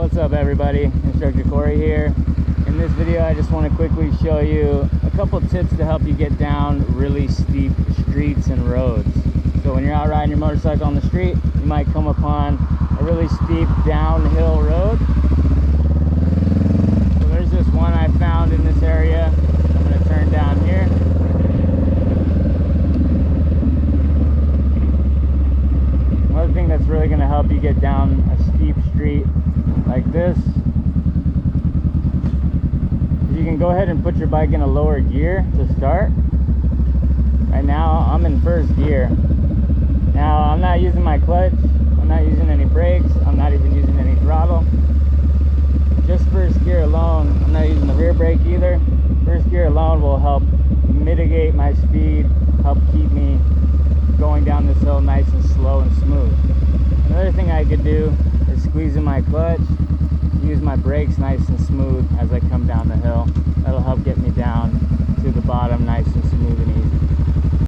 What's up everybody, Instructor Cory here. In this video I just want to quickly show you a couple tips to help you get down really steep streets and roads. So when you're out riding your motorcycle on the street, you might come upon a really steep downhill road. So there's this one I found in this area. I'm going to turn down here. Another thing that's really going to help you get down a steep street like this, you can go ahead and put your bike in a lower gear to start. Right now I'm in first gear. Now I'm not using my clutch, I'm not using any brakes, I'm not even using any throttle. Just first gear alone. I'm not using the rear brake either. First gear alone will help mitigate my speed, help keep me going down this hill nice and slow and smooth. Another thing I could do is squeeze in my clutch, use my brakes nice and smooth as I come down the hill. That'll help get me down to the bottom nice